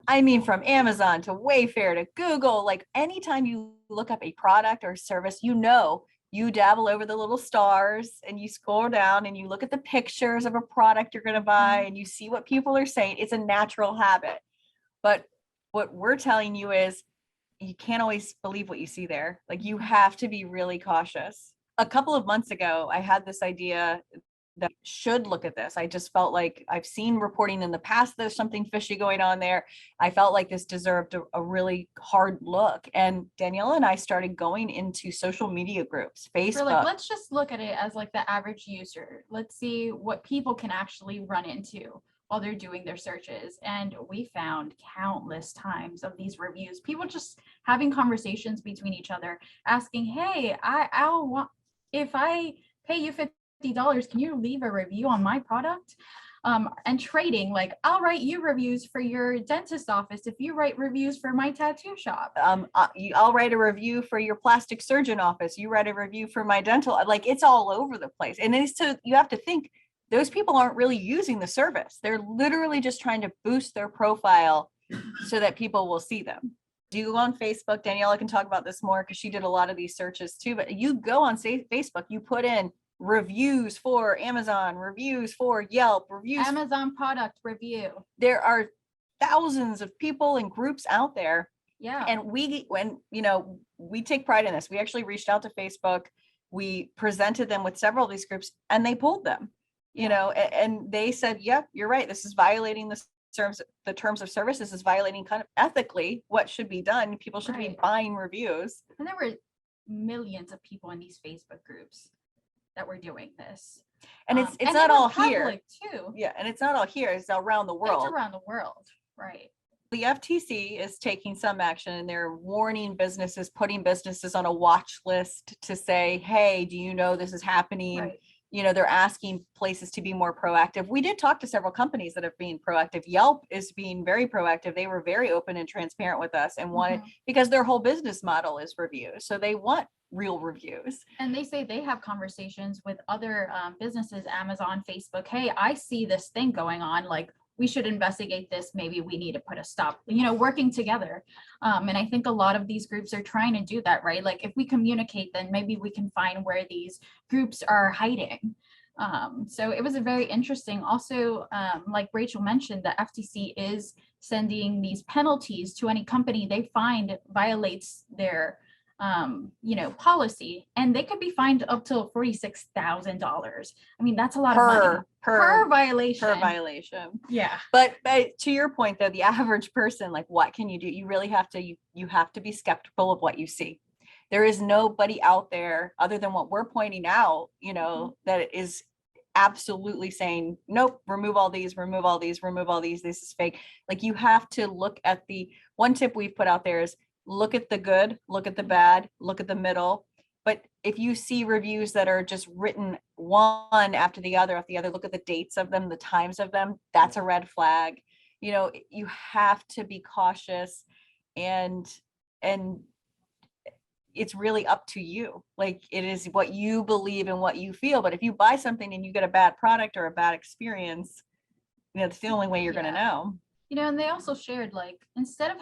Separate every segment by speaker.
Speaker 1: I mean, from Amazon to Wayfair to Google, like anytime you look up a product or service, you dabble over the little stars and you scroll down and you look at the pictures of a product you're going to buy and you see what people are saying. It's a natural habit. But what we're telling you is you can't always believe what you see there. Like you have to be really cautious. A couple of months ago, I had this idea that should look at this. I just felt like I've seen reporting in the past, there's something fishy going on there. I felt like this deserved a really hard look. And Daniela and I started going into social media groups, Facebook.
Speaker 2: We're like, let's just look at it as like the average user. Let's see what people can actually run into while they're doing their searches. And we found countless times of these reviews, people just having conversations between each other, asking, hey, I'll want, if I pay you $50, can you leave a review on my product? And trading, like, I'll write you reviews for your dentist office if you write reviews for my tattoo shop.
Speaker 1: I'll write a review for your plastic surgeon office. You write a review for my dental. Like, it's all over the place. And it's so you have to think those people aren't really using the service. They're literally just trying to boost their profile so that people will see them. Do you go on Facebook? Daniela can talk about this more because she did a lot of these searches too. But you go on Facebook, you put in reviews for Amazon, reviews for Yelp, reviews
Speaker 2: Amazon product review.
Speaker 1: There are thousands of people and groups out there.
Speaker 2: Yeah.
Speaker 1: And we take pride in this. We actually reached out to Facebook. We presented them with several of these groups and they pulled them, and they said, yep, you're right. This is violating the terms of service. This is violating kind of ethically what should be done. People should be buying reviews.
Speaker 2: And there were millions of people in these Facebook groups that were doing this.
Speaker 1: And it's not all
Speaker 2: here too.
Speaker 1: Yeah. And it's not all here. It's around the world.
Speaker 2: It's around the world. Right.
Speaker 1: The FTC is taking some action and they're warning businesses, putting businesses on a watch list to say, hey, do you know this is happening?
Speaker 2: Right.
Speaker 1: They're asking places to be more proactive. We did talk to several companies that are being proactive. Yelp is being very proactive. They were very open and transparent with us and wanted, because their whole business model is reviews. So they want real reviews.
Speaker 2: And they say they have conversations with other businesses, Amazon, Facebook. Hey, I see this thing going on. Like, we should investigate this. Maybe we need to put a stop, working together. And I think a lot of these groups are trying to do that, right? Like if we communicate, then maybe we can find where these groups are hiding. So it was a very interesting. Also, like Rachel mentioned, the FTC is sending these penalties to any company they find violates their policy, and they could be fined up to $46,000. I mean, that's a lot of money per violation. Yeah.
Speaker 1: But to your point, though, the average person, like, what can you do? You really have to, you have to be skeptical of what you see. There is nobody out there other than what we're pointing out, that is absolutely saying, nope, remove all these, this is fake. Like, you have to look at the one tip we've put out there is look at the good, look at the bad, look at the middle. But if you see reviews that are just written one after the other, look at the dates of them, the times of them, that's a red flag. You have to be cautious, and it's really up to you. Like, it is what you believe and what you feel. But if you buy something and you get a bad product or a bad experience, that's the only way you're going to know.
Speaker 2: And they also shared, like, instead of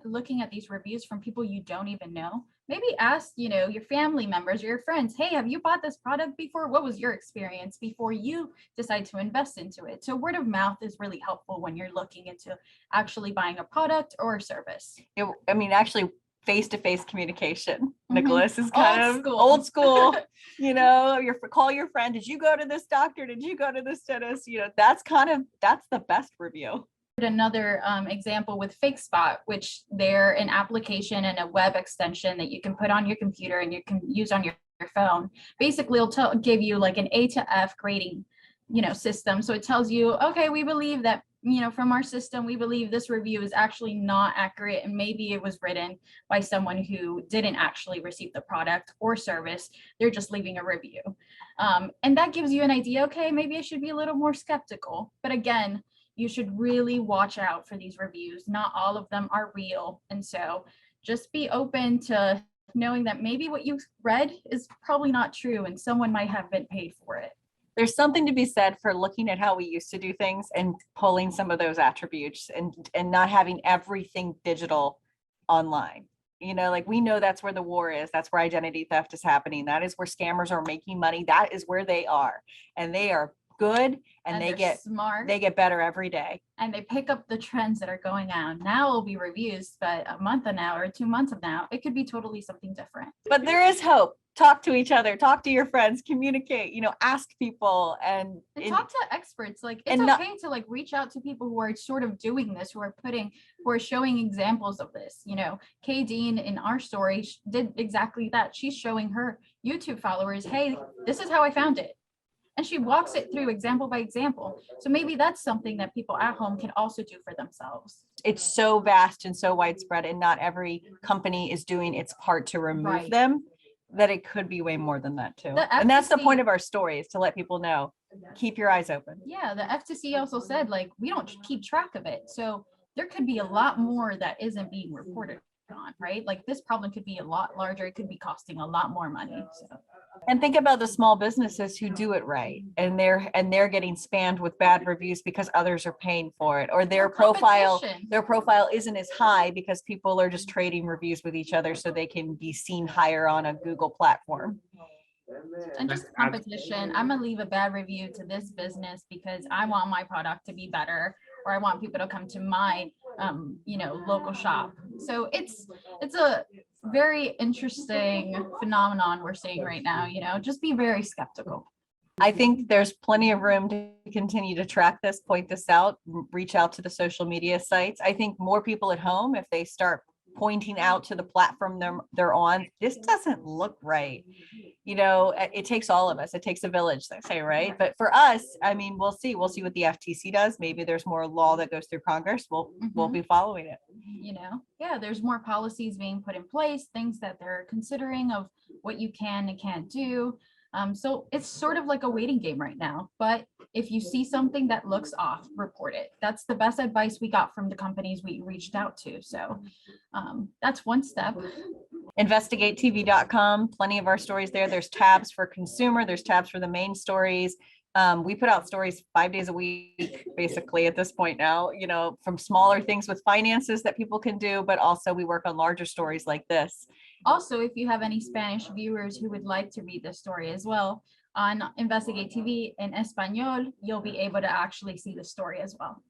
Speaker 2: looking at these reviews from people you don't even know, maybe ask, your family members or your friends, hey, have you bought this product before? What was your experience before you decide to invest into it? So word of mouth is really helpful when you're looking into actually buying a product or a service.
Speaker 1: Actually, face-to-face communication, Nicholas, is kind of old school. Call your friend. Did you go to this doctor? Did you go to this dentist? That's the best review.
Speaker 2: Another example with FakeSpot, which they're an application and a web extension that you can put on your computer and you can use on your phone. Basically, it'll give you like an A to F grading, system. So it tells you, okay, we believe that, from our system, we believe this review is actually not accurate, and maybe it was written by someone who didn't actually receive the product or service. They're just leaving a review. And that gives you an idea, okay, maybe I should be a little more skeptical. But again, you should really watch out for these reviews. Not all of them are real. And so just be open to knowing that maybe what you read is probably not true and someone might have been paid for it.
Speaker 1: There's something to be said for looking at how we used to do things and pulling some of those attributes and not having everything digital online. You know, like we know that's where the war is. That's where identity theft is happening. That is where scammers are making money. That is where they are. And they are good, and they
Speaker 2: they're
Speaker 1: get
Speaker 2: smart,
Speaker 1: they get better every day.
Speaker 2: and they pick up the trends that are going on. Now it'll be reviews, but a month from now or 2 months from now, it could be totally something different.
Speaker 1: But there is hope. Talk to each other, talk to your friends, communicate, you know, ask people and
Speaker 2: talk to experts. Like it's
Speaker 1: and
Speaker 2: okay to like reach out to people who are sort of doing this, who are showing examples of this. You know, Kay Dean in our story did exactly that. She's showing her YouTube followers, hey, this is how I found it. And she walks it through example by example. So maybe that's something that people at home can also do for themselves.
Speaker 1: It's so vast and so widespread, and not every company is doing its part to remove them, that it could be way more than that too. And that's the point of our story, is to let people know, keep your eyes open.
Speaker 2: Yeah, the FTC also said, like, we don't keep track of it. So there could be a lot more that isn't being reported on, right? Like this problem could be a lot larger. It could be costing a lot more money. So.
Speaker 1: And think about the small businesses who do it right, and they're getting spammed with bad reviews because others are paying for it, or their profile isn't as high because people are just trading reviews with each other so they can be seen higher on a Google platform.
Speaker 2: And just competition. I'm gonna leave a bad review to this business because I want my product to be better, or I want people to come to my local shop. So it's a very interesting phenomenon we're seeing right now. You know, just be very skeptical.
Speaker 1: I think there's plenty of room to continue to track this, point this out, reach out to the social media sites. I think more people at home, if they start pointing out to the platform they're on, this doesn't look right. You know, it takes all of us. It takes a village, they say, right? But for us, I mean, we'll see what the FTC does. Maybe there's more law that goes through Congress. We'll be following it.
Speaker 2: You know, yeah, there's more policies being put in place, things that they're considering of what you can and can't do. So it's sort of like a waiting game right now. But if you see something that looks off, report it. That's the best advice we got from the companies we reached out to. So that's one step.
Speaker 1: Investigatetv.com, plenty of our stories there. There's tabs for consumer, there's tabs for the main stories. We put out stories 5 days a week, basically at this point now, you know, from smaller things with finances that people can do, but also we work on larger stories like this.
Speaker 2: Also, if you have any Spanish viewers who would like to read this story as well, on Investigate TV in Espanol, you'll be able to actually see the story as well.